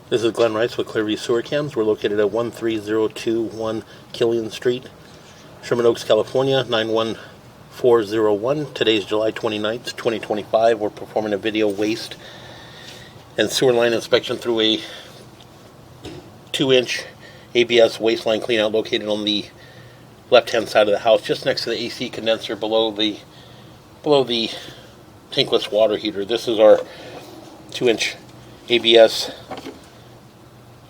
This is Glenn Rice with Clearview Sewer Cams. We're located at 13021 Killion Street, Sherman Oaks, California, 91401. Today is July 29th, 2025. We're performing a video waste and sewer line inspection through a 2-inch ABS waste line cleanout located on the left-hand side of the house, just next to the AC condenser below the tankless water heater. This is our 2-inch ABS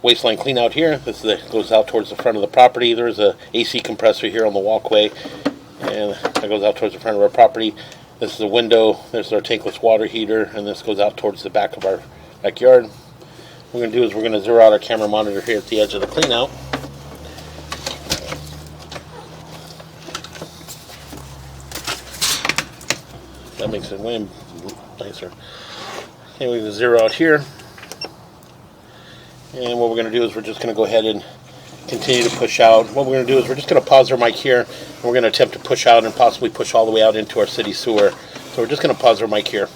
wasteline clean out here. This goes out towards the front of the property. There's a AC compressor here on the walkway, and that goes out towards the front of our property. This is a window. There's our tankless water heater, and this goes out towards the back of our backyard. What we're going to do is we're going to zero out our camera monitor here at the edge of the clean out. That makes it way nicer. Okay, we can zero out here. And what we're going to do is we're just going to go ahead and continue to push out. What we're going to do is we're just going to pause our mic here, and we're going to attempt to push out and possibly push all the way out into our city sewer. So we're just going to pause our mic here.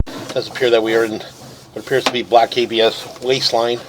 It does appear that we are in what appears to be black ABS waste line.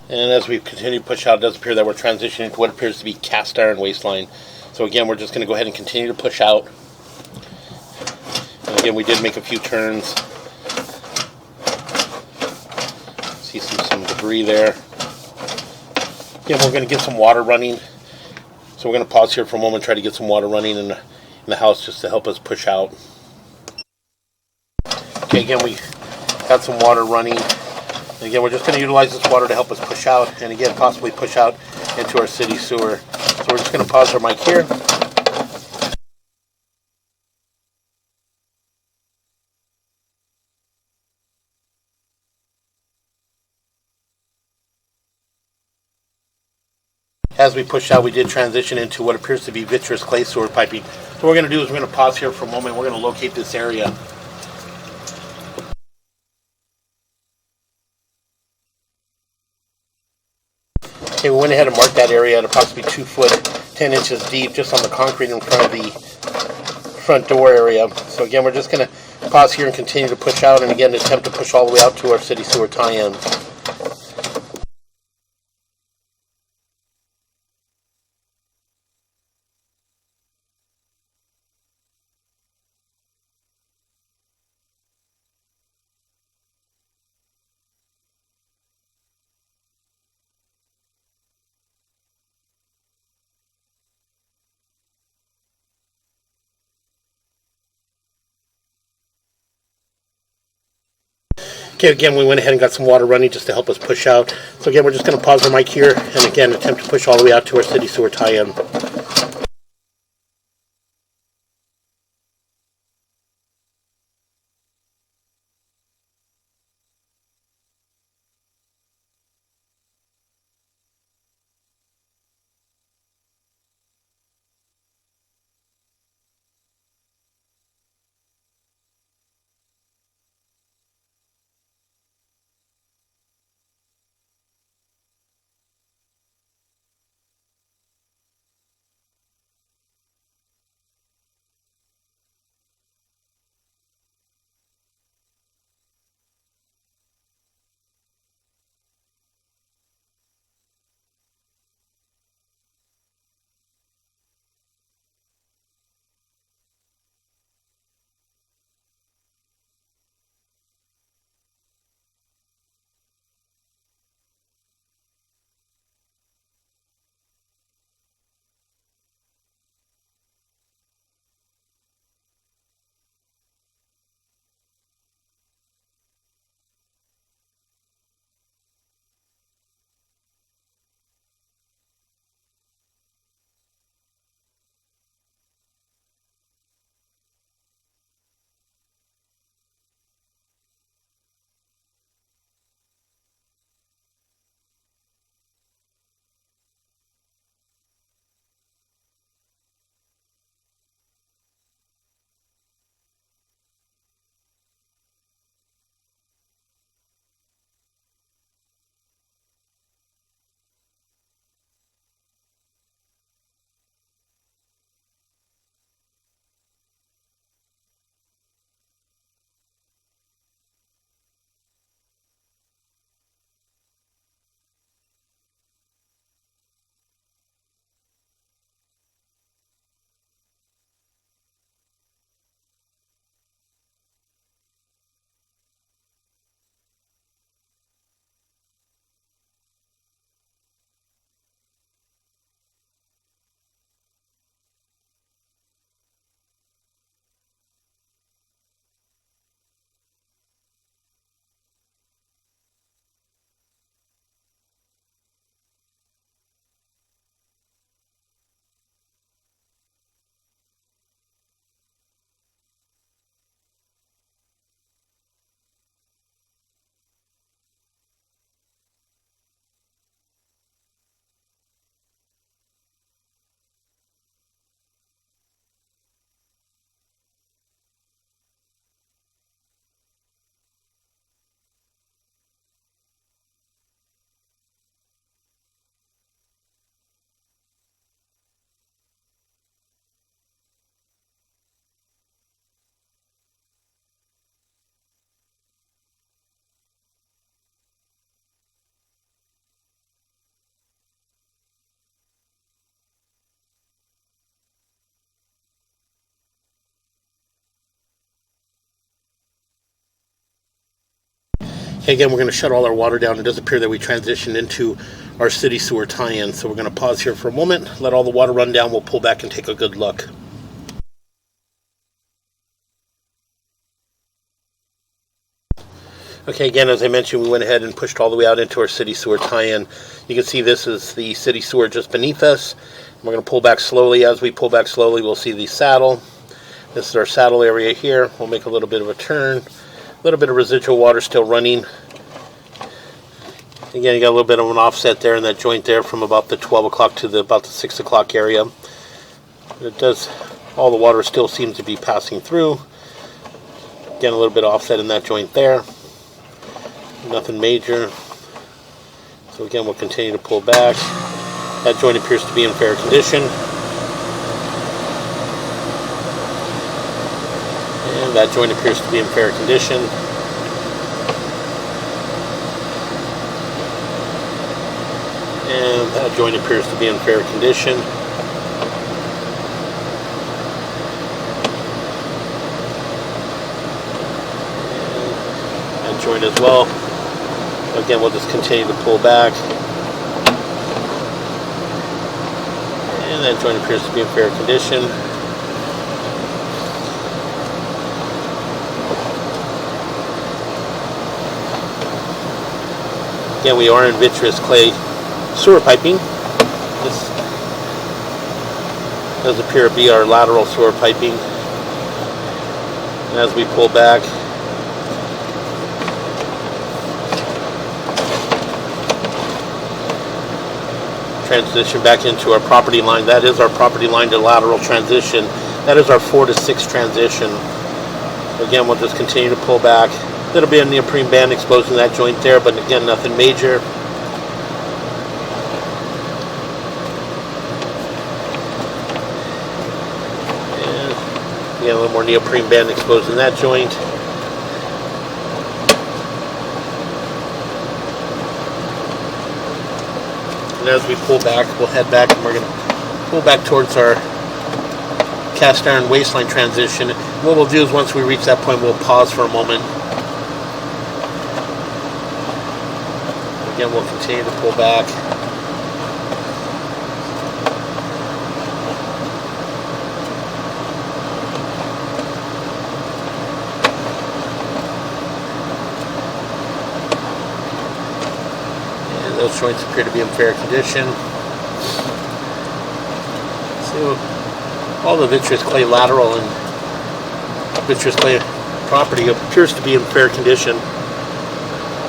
And as we continue to push out, it does appear that we're transitioning to what appears to be cast iron waistline. So again, we're just going to go ahead and continue to push out. And again, we did make a few turns. See some debris there. Again, we're going to get some water running. So we're going to pause here for a moment, try to get some water running in the house just to help us push out. Okay, again, we got some water running. And again, we're just going to utilize this water to help us push out, and again, possibly push out into our city sewer. So we're just going to pause our mic here. As we push out, we did transition into what appears to be vitreous clay sewer piping. So what we're going to do is we're going to pause here for a moment. We're going to locate this area. Okay, we went ahead and marked that area at approximately 2 foot 10 inches deep, just on the concrete in front of the front door area. So again, we're just going to pause here and continue to push out, and again, attempt to push all the way out to our city sewer tie-in. Okay, again, we went ahead and got some water running just to help us push out. So again, we're just going to pause the mic here, and again, attempt to push all the way out to our city sewer tie-in. Okay, again, we're going to shut all our water down. It does appear that we transitioned into our city sewer tie-in, so we're going to pause here for a moment, let all the water run down. We'll pull back and take a good look. Okay, again, as I mentioned, we went ahead and pushed all the way out into our city sewer tie-in. You can see this is the city sewer just beneath us. We're going to pull back slowly. As we pull back slowly, we'll see the saddle. This is our saddle area here. We'll make a little bit of a turn. A little bit of residual water still running. Again, you got a little bit of an offset there in that joint there from about the 12 o'clock to about the 6 o'clock area. It does, all the water still seems to be passing through. Again, a little bit of offset in that joint there. Nothing major. So again, we'll continue to pull back. That joint appears to be in fair condition. And that joint appears to be in fair condition. And that joint appears to be in fair condition. And that joint as well. Again, we'll just continue to pull back. And that joint appears to be in fair condition. Again, we are in vitreous clay sewer piping. This does appear to be our lateral sewer piping. And as we pull back, transition back into our property line. That is our property line to lateral transition. That is our 4 to 6 transition. Again, we'll just continue to pull back. A little bit of neoprene band exposing that joint there, but again, nothing major. And again, a little more neoprene band exposing that joint. And as we pull back, we'll head back and we're going to pull back towards our cast iron waistline transition. And what we'll do is once we reach that point, we'll pause for a moment. Again, we'll continue to pull back. And those joints appear to be in fair condition. So all the vitreous clay lateral and vitreous clay property appears to be in fair condition.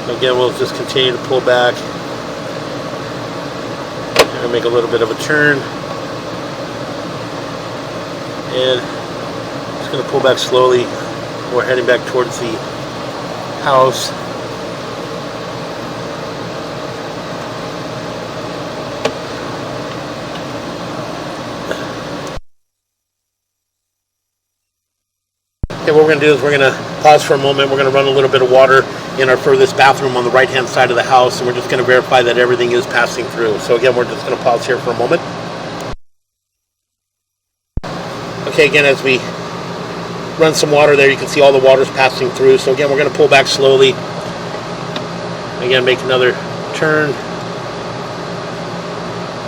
Again, we'll just continue to pull back and make a little bit of a turn. And just going to pull back slowly. We're heading back towards the house. Okay, what we're going to do is we're going to pause for a moment. We're going to run a little bit of water in our furthest bathroom on the right hand side of the house, and we're just going to verify that everything is passing through. So again, we're just going to pause here for a moment. Okay, again, as we run some water there, you can see all the water's passing through. So again, we're going to pull back slowly. Again, make another turn.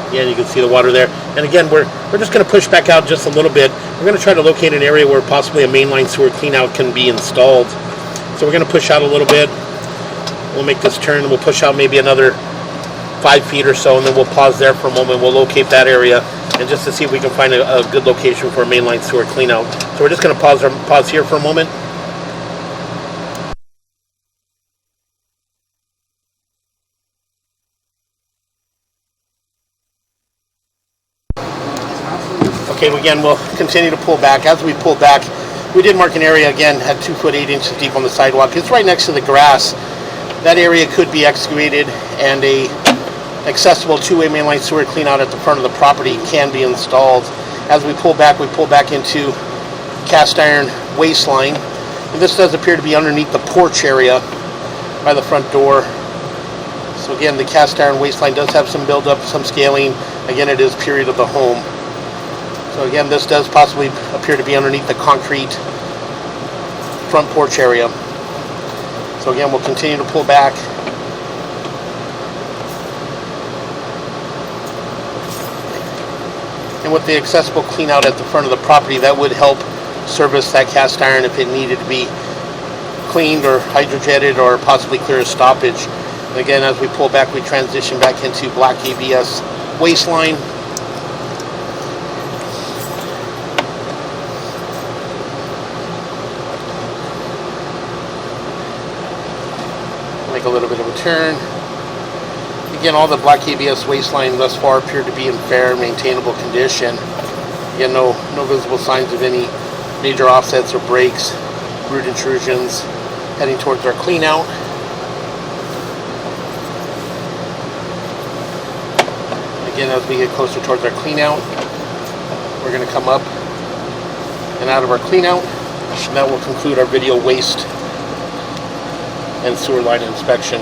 Again, you can see the water there. And again, we're just going to push back out just a little bit. We're going to try to locate an area where possibly a mainline sewer cleanout can be installed. So we're going to push out a little bit. We'll make this turn. We'll push out maybe another 5 feet or so, and then we'll pause there for a moment. We'll locate that area, and just to see if we can find a good location for a mainline sewer cleanout. So we're just going to pause here for a moment. Okay, again, we'll continue to pull back. As we pull back, we did mark an area, again, at 2 foot 8 inches deep on the sidewalk. It's right next to the grass. That area could be excavated, and a accessible two-way mainline sewer cleanout at the front of the property can be installed. As we pull back into cast iron waistline. And this does appear to be underneath the porch area by the front door. So again, the cast iron waistline does have some buildup, some scaling. Again, it is period of the home. So again, this does possibly appear to be underneath the concrete front porch area. So again, we'll continue to pull back. And with the accessible clean out at the front of the property, that would help service that cast iron if it needed to be cleaned or hydrojetted or possibly clear a stoppage. And again, as we pull back, we transition back into black ABS waistline. Make a little bit of a turn. Again, all the black ABS waistline thus far appear to be in fair, maintainable condition. Again, no visible signs of any major offsets or breaks, root intrusions. Heading towards our clean out. Again, as we get closer towards our clean out, we're going to come up and out of our clean out. And that will conclude our video waste and sewer line inspection.